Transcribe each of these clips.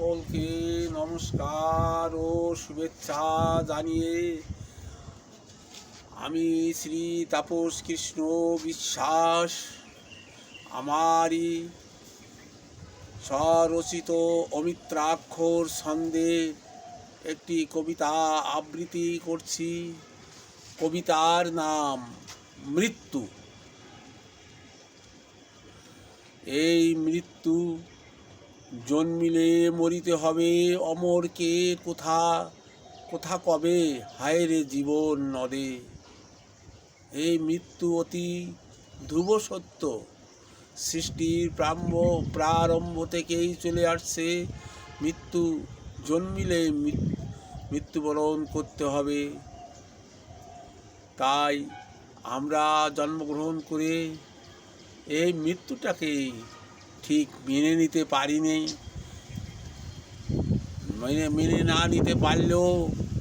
সকলকে নমস্কার ও শুভেচ্ছা জানিয়ে আমি শ্রী তাপস কৃষ্ণ বিশ্বাস আমারই স্বরচিত অমিত্রাক্ষর ছন্দে একটি কবিতা আবৃত্তি করছি। কবিতার নাম মৃত্যু। এই মৃত্যু জন্মিলে মরিতে হবে, অমরকে কোথা কোথা কবে, হায় রে জীবন নদে। এই মৃত্যু অতি ধ্রুব সত্য, সৃষ্টির প্রারম্ভ থেকেই চলে আসছে। মৃত্যু জন্মিলে মৃত্যুবরণ করতে হবে। তাই আমরা জন্মগ্রহণ করে এই মৃত্যুটাকে ঠিক মেনে নিতে পারিনি। মেনে না নিতে পারলেও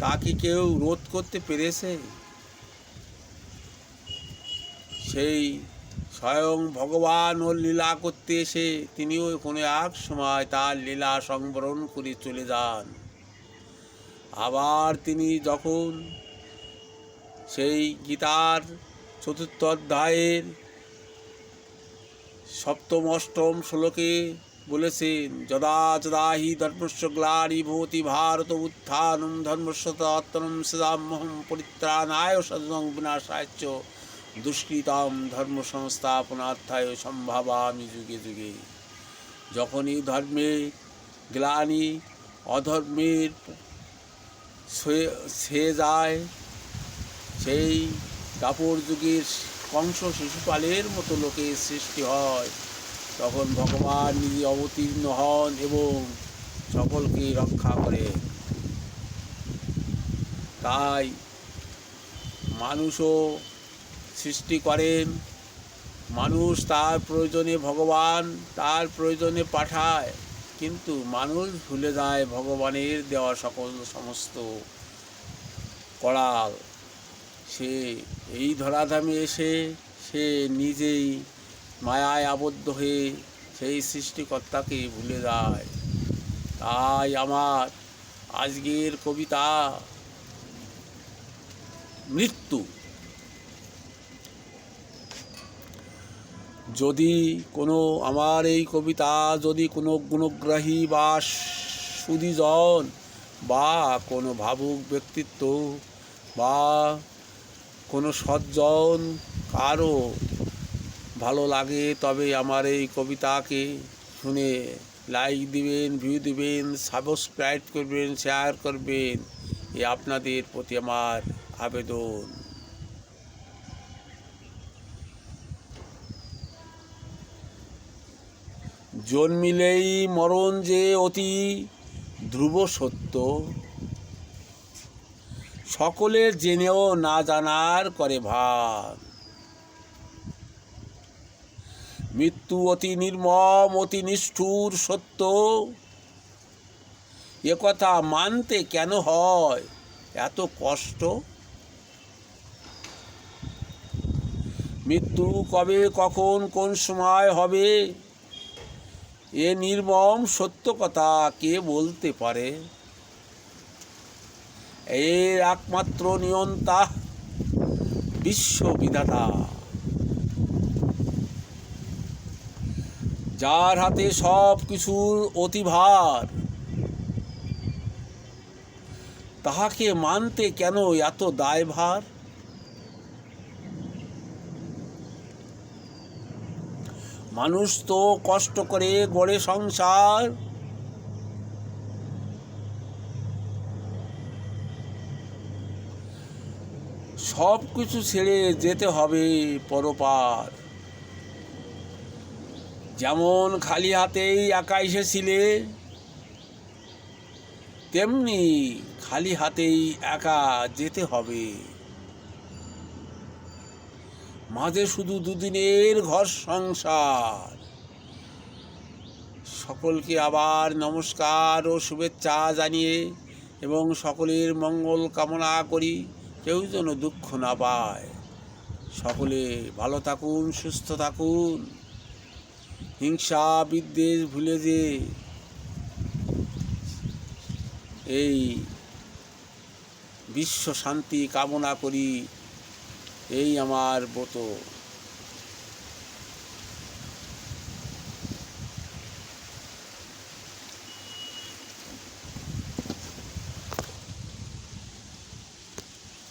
তাকে কেউ রোধ করতে পেরেছে? সেই স্বয়ং ভগবান ও লীলা করতে এসে তিনিও কোনো এক সময় তার লীলা সংবরণ করে চলে যান। আবার তিনি যখন সেই গীতার ৪র্থ অধ্যায়ের ৭ম ৮ম শ্লোকে বলেছেন, যদা যদা হি ধর্মস্য গ্লানির্ভবতি ভারত উত্থানম ধর্মস্য তদাত্মনম সদাম্যহম পরিত্রাণায় সাধুনাং বিনাশায় চ দুষ্কৃতাম ধর্ম সংস্থাপনার্থায় সম্ভাবামি যুগে যুগে। যখনই ধর্মের গ্লানি অধর্মের ছেয়ে যায়, সেই দাপর যুগের কংস শিশুপালের মতো লোকের সৃষ্টি হয়, তখন ভগবান নিজে অবতীর্ণ হন এবং সকলকে রক্ষা করেন। তাই মানুষও সৃষ্টি করেন, মানুষ তার প্রয়োজনে ভগবান তার প্রয়োজনে পাঠায়, কিন্তু মানুষ ভুলে যায় ভগবানের দেওয়া সমস্ত করাল। সে এই ধরাধামে এসে সে নিজেই মায়ায় আবদ্ধ হয়ে সেই সৃষ্টিকর্তাকে ভুলে যায়। তাই আমার আজকের কবিতা মৃত্যু। যদি কোনো আমার এই কবিতা যদি কোনো গুণগ্রাহী বা সুধীজন বা কোনো ভাবুক ব্যক্তিত্ব বা কোনো সজ্জন কারো ভালো লাগে, তবে আমার এই কবিতাকে শুনে লাইক দিবেন, ভিউ দিবেন, সাবস্ক্রাইব করবেন, শেয়ার করবেন, এ আপনাদের প্রতি আমার আবেদন। জন্মিলেই মরণ যে অতি ধ্রুব সত্য, সকলের জেনেও না জানার করে ভান। মৃত্যু অতি নির্মম অতি নিষ্ঠুর সত্য, একথা মানতে কেন হয় এত কষ্ট। মৃত্যু কবে কখন কোন সময় হবে, এ নির্মম সত্য কথা কে বলতে পারে। এর একমাত্র নিয়ন্তা বিশ্ববিধাতা, যার হাতে সব কিছুর অতিভার, তাহাকে মানতে কেন এত দায়ভার। মানুষ তো কষ্ট করে গড়ে সংসার, সব কিছু ছেড়ে যেতে হবে পরপার। যেমন খালি হাতেই একা এসেছিলে, তেমনি খালি হাতেই একা যেতে হবে। মাঝে শুধু দুদিনের ঘর সংসার। সকলকে আবার নমস্কার ও শুভেচ্ছা জানিয়ে এবং সকলের মঙ্গল কামনা করি, কেউ যেন দুঃখ না পায়। সকলে ভালো থাকুন, সুস্থ থাকুন। হিংসা বিদ্বেষ ভুলে যে এই বিশ্ব শান্তি কামনা করি, এই আমার ব্রত।